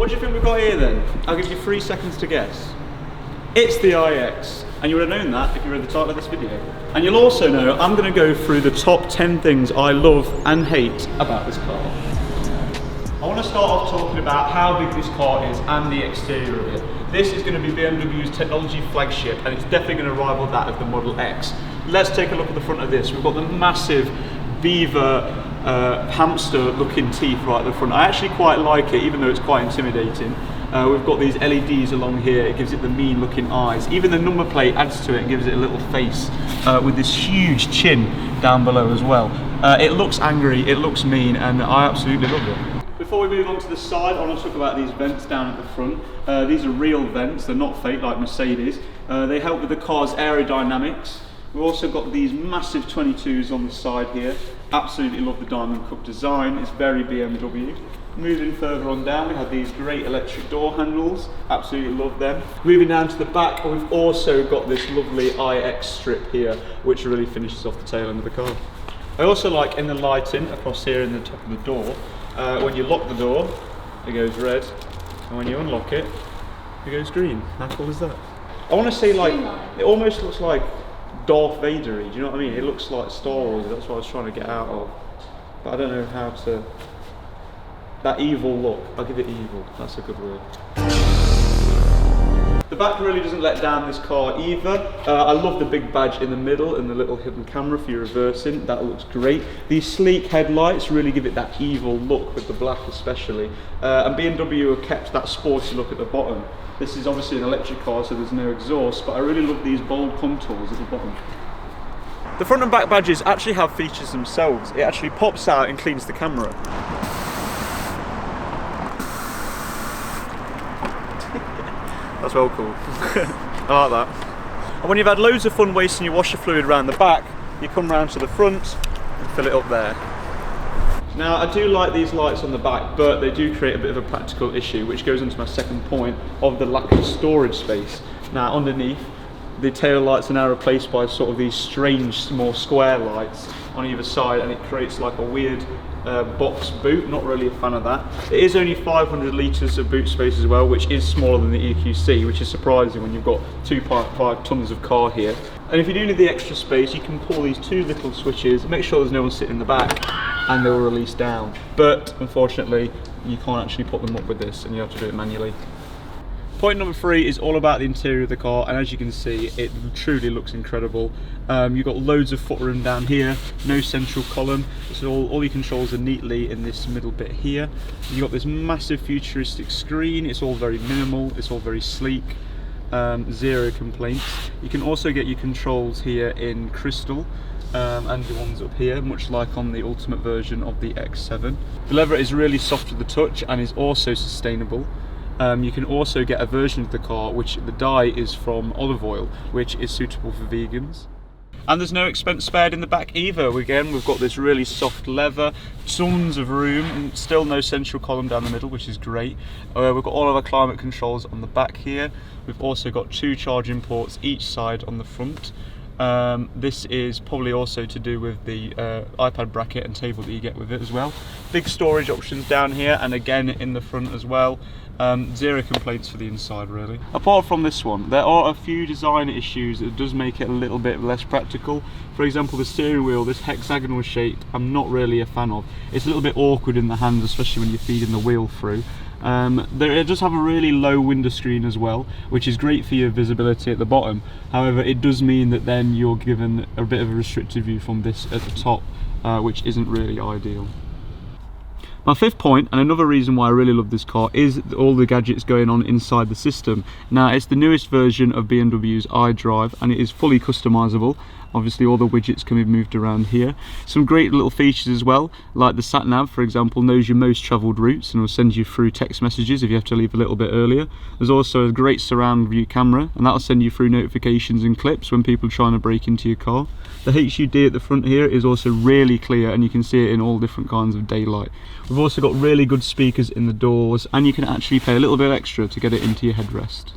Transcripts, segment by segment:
What do you think we've got here then? I'll give you 3 seconds to guess. It's the iX, and you would have known that if you read the title of this video. And you'll also know I'm going to go through the top 10 things I love and hate about this car. I want to start off talking about how big this car is and the exterior of it. This is going to be BMW's technology flagship, and it's definitely going to rival that of the Model X. Let's take a look at the front of this. We've got the massive beaver hamster looking teeth right at the front. I actually quite like it, even though it's quite intimidating. We've got these LEDs along here, it gives it the mean looking eyes. Even the number plate adds to it and gives it a little face with this huge chin down below as well. It looks angry, it looks mean, and I absolutely love it. Before we move on to the side, I want to talk about these vents down at the front. These are real vents, they're not fake like Mercedes. They help with the car's aerodynamics. We've also got these massive 22s on the side here. Absolutely love the diamond cup design, it's very BMW. Moving further on down, we have these great electric door handles. Absolutely love them. Moving down to the back, we've also got this lovely iX strip here, which really finishes off the tail end of the car. I also like in the lighting across here in the top of the door, when you lock the door, it goes red, and when you unlock it, it goes green. How cool is that? I want to say, like, it almost looks like Darth Vader-y, do you know what I mean? It looks like Star Wars, that's what I was trying to get out of. But I don't know how to... That evil look, I'll give it evil, that's a good word. The back really doesn't let down this car either. I love the big badge in the middle and the little hidden camera for your reversing, that looks great. These sleek headlights really give it that evil look with the black especially. And BMW have kept that sporty look at the bottom. This is obviously an electric car, so there's no exhaust, but I really love these bold contours at the bottom. The front and back badges actually have features themselves. It actually pops out and cleans the camera. That's well cool. I like that. And when you've had loads of fun wasting your washer fluid around the back, you come round to the front and fill it up there. Now, I do like these lights on the back, but they do create a bit of a practical issue, which goes into my second point of the lack of storage space. Now, underneath, the tail lights are now replaced by sort of these strange, more square lights on either side, and it creates like a weird box boot. Not really a fan of that. It is only 500 litres of boot space as well, which is smaller than the EQC, which is surprising when you've got 2.5 tonnes of car here. And if you do need the extra space, you can pull these two little switches, make sure there's no one sitting in the back, and they will release down. But unfortunately, you can't actually put them up with this, and you have to do it manually. Point number 3 is all about the interior of the car, and as you can see, it truly looks incredible. You've got loads of footroom down here, no central column, so all your controls are neatly in this middle bit here. You've got this massive futuristic screen, it's all very minimal, it's all very sleek, zero complaints. You can also get your controls here in crystal, and the ones up here, much like on the ultimate version of the X7. The leather is really soft to the touch and is also sustainable. You can also get a version of the car which the dye is from olive oil, which is suitable for vegans. And there's no expense spared in the back either. Again, we've got this really soft leather, tons of room, and still no central column down the middle, which is great. We've got all of our climate controls on the back here. We've also got 2 charging ports each side on the front. This is probably also to do with the iPad bracket and table that you get with it as well. Big storage options down here, and again in the front as well. Zero complaints for the inside really. Apart from this one, there are a few design issues that does make it a little bit less practical. For example, the steering wheel, this hexagonal shape, I'm not really a fan of. It's a little bit awkward in the hand, especially when you're feeding the wheel through. It does have a really low window screen as well, which is great for your visibility at the bottom. However, it does mean that then you're given a bit of a restricted view from this at the top, which isn't really ideal. My 5th point, and another reason why I really love this car, is all the gadgets going on inside the system. Now, it's the newest version of BMW's iDrive, and it is fully customizable. Obviously all the widgets can be moved around here. Some great little features as well, like the sat nav, for example, knows your most travelled routes and will send you through text messages if you have to leave a little bit earlier. There's also a great surround view camera, and that'll send you through notifications and clips when people are trying to break into your car. The HUD at the front here is also really clear, and you can see it in all different kinds of daylight. We've also got really good speakers in the doors, and you can actually pay a little bit extra to get it into your headrest.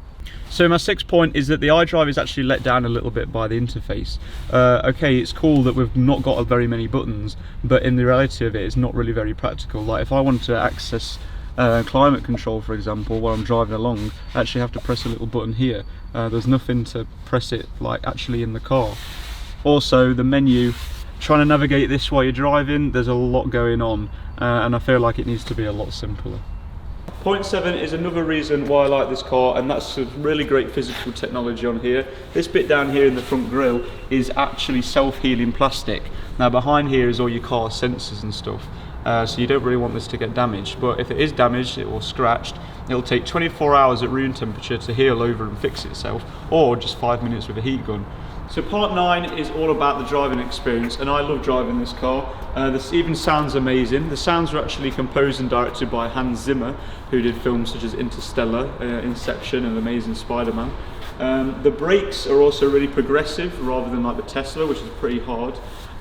So my 6th point is that the iDrive is actually let down a little bit by the interface. Okay, it's cool that we've not got very many buttons, but in the reality of it, it's not really very practical. Like if I wanted to access climate control, for example, while I'm driving along, I actually have to press a little button here. There's nothing to press it like actually in the car. Also, the menu, trying to navigate this while you're driving, there's a lot going on, and I feel like it needs to be a lot simpler. Point 7 is another reason why I like this car, and that's some really great physical technology on here. This bit down here in the front grille is actually self-healing plastic. Now behind here is all your car sensors and stuff, so you don't really want this to get damaged, but if it is damaged or scratched, it'll take 24 hours at room temperature to heal over and fix itself, or just 5 minutes with a heat gun. So part 9 is all about the driving experience, and I love driving this car. This even sounds amazing. The sounds were actually composed and directed by Hans Zimmer, who did films such as Interstellar, Inception and Amazing Spider-Man. The brakes are also really progressive rather than like the Tesla, which is pretty hard.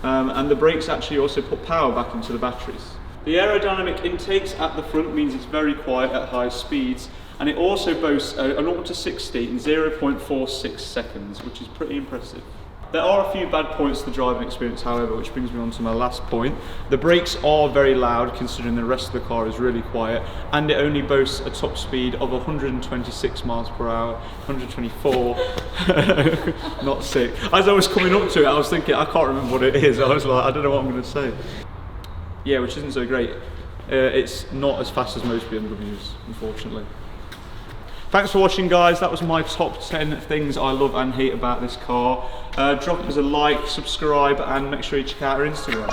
And the brakes actually also put power back into the batteries. The aerodynamic intakes at the front means it's very quiet at high speeds, and it also boasts a 0 to 60 in 0.46 seconds, which is pretty impressive. There are a few bad points to the driving experience, however, which brings me on to my last point. The brakes are very loud considering the rest of the car is really quiet, and it only boasts a top speed of 126 miles per hour, 124, not sick. As I was coming up to it, I was thinking, I can't remember what it is. I was like, I don't know what I'm going to say. Yeah, which isn't so great. It's not as fast as most BMWs, unfortunately. Thanks for watching, guys. That was my top 10 things I love and hate about this car. Drop us a like, subscribe, and make sure you check out our Instagram.